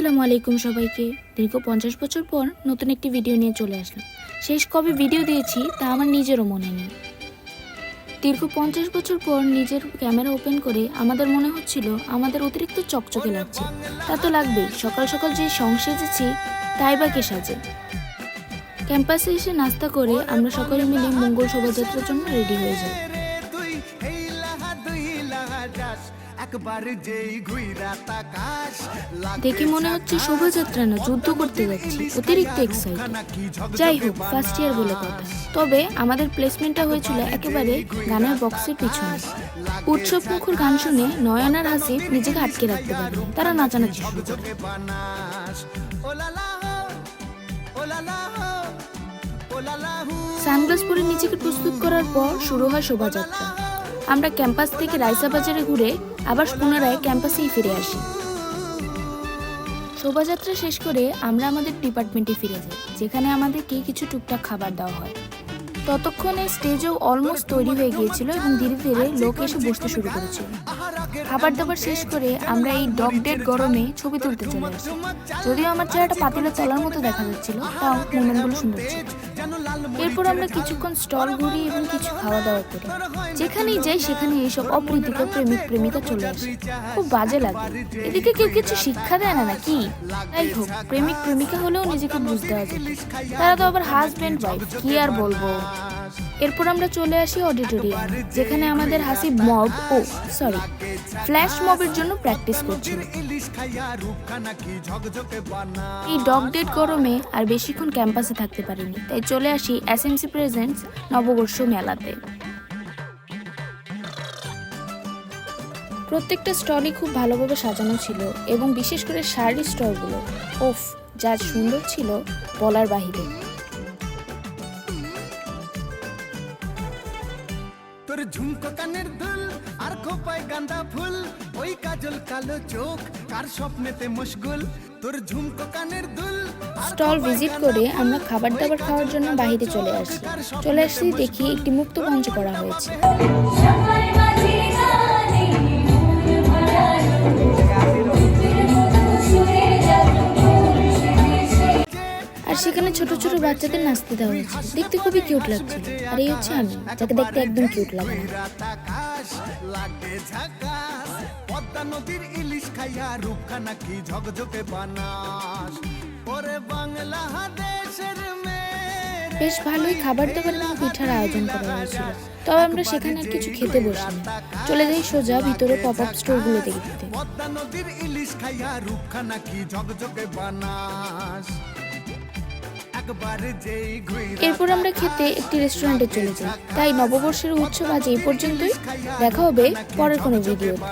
আসসালামু আলাইকুম সবাইকে। দীর্ঘ 50 বছর পর নতুন একটি ভিডিও নিয়ে চলে আসলাম। শেষ কবে ভিডিও দিয়েছি তা আমার নিজেরও মনে নেই। দীর্ঘ 50 বছর পর নিজের ক্যামেরা ওপেন করে আমাদের মনে হচ্ছিল আমাদের অতিরিক্ত চকচকে লাগছে। তা তো লাগবেই, সকাল সকাল যে সেজেছি তাই বা কে সাজে। ক্যাম্পাসে এসে নাস্তা করে আমরা সকলে মিলে মঙ্গল শোভাযাত্রার জন্য রেডি হয়ে যাই। দেখে মনে হচ্ছে শোভাযাত্রা না, যুদ্ধ করতে যাচ্ছি, অতিরিক্ত এক্সাইটেড। যাই হোক, ফার্স্ট ইয়ার বলে কথা। তবে আমাদের প্লেসমেন্টটা হয়েছিল একেবারে গানের বক্সের পিছনে। উৎসব মুখর গান শুনে নয়ন আর হাসিব নিজেকে আটকে রাখতে পারে, তারা নাচানাচি শুরু করে। সানগ্লাস পরে নিজেকে প্রস্তুত করার পর শুরু হয় শোভাযাত্রা। আমরা ক্যাম্পাস থেকে রাইসা বাজারে ঘুরে আবার পুনরায় ক্যাম্পাসেই ফিরে আসি। শোভাযাত্রা শেষ করে আমরা আমাদের ডিপার্টমেন্টে ফিরে যাই, যেখানে আমাদেরকে কিছু টুকটাক খাবার দেওয়া হয়। ততক্ষণে স্টেজও অলমোস্ট তৈরি হয়ে গিয়েছিল এবং ধীরে ধীরে লোক এসে বসতে শুরু করেছিল। খাবার দাবার শেষ করে আমরা এই ডগ ডেড গরমে ছবি তুলতে চলে আসি। যদিও আমার চেহারাটা পাতিলা চলার মতো দেখা যাচ্ছিল, তাও মোমেন্টগুলো সুন্দর ছিল। এরপর আমরা কিছুক্ষণ স্টল ঘুরি এবং কিছু খাওয়া দাওয়া করি। যেখানেই যাই সেখানে এইসব অপ্রীতিকর প্রেমিক প্রেমিকা চলে আসে, খুব বাজে লাগে। এদিকে কেউ কিছু শিক্ষা দেয় না নাকি? যাই হোক, প্রেমিক প্রেমিকা হলেও নিজেকে বুঝতে দেওয়া যেত, তারা তো আবার হাজব্যান্ড ওয়াইফ, কি আর বলবো। এরপর আমরা চলে আসি অডিটোরিয়াম, যেখানে আমাদের হাসিব ফ্ল্যাশ মবের জন্য প্র্যাকটিস করছিল। এই ডগ ডেড গরমে আর বেশিক্ষণ ক্যাম্পাসে থাকতে পারিনি, তাই চলে আসি এসএমসি প্রেজেন্টস নববর্ষ মেলাতে। প্রত্যেকটা স্টলই খুব ভালোভাবে সাজানো ছিল এবং বিশেষ করে শাড়ির স্টলগুলো যা সুন্দর ছিল বলার বাহিরে। তোর ঝুমকো কানের দুল আর খোপায় গাঁদা ফুল, ওই কাজল কালো চোখ কার স্বপ্নেতে মশগুল। তোর ঝুমকো কানের দুল। স্টল ভিজিট করে আমরা খাবার দাবার খাওয়ার জন্য বাইরে চলে আসি দেখি একটি মুক্ত মঞ্চ করা হয়েছে। আর সেখানে ছোট ছোট বাচ্চাদের নাচতে দেওয়া হয়েছে, দেখতে খুবই কিউট লাগছিল। আর এই হচ্ছে আমি, যাকে দেখতে একদম কিউট লাগে না। পদ্মা নদীর ইলিশ খাইয়া রূপখানা কি ঝকঝকে বানাস, ওরে বাংলাদেশের মেয়ে। বেশ ভালোই খাবার দাবার এবং পিঠার আয়োজন করা হয়েছিল, তবে আমরা সেখানে আর কিছু খেতে বসিনি, চলে যাই সোজা ভিতরে পপ আপ স্টোরগুলো দেখতে। পদ্মা নদীর ইলিশ খাইয়া রূপখানা কি ঝকঝকে বানাস। এরপর আমরা খেতে একটি রেস্টুরেন্টে চলে যাই। তাই নববর্ষের উৎসব আজ এই পর্যন্তই। দেখা হবে পরের কোনো ভিডিওতে।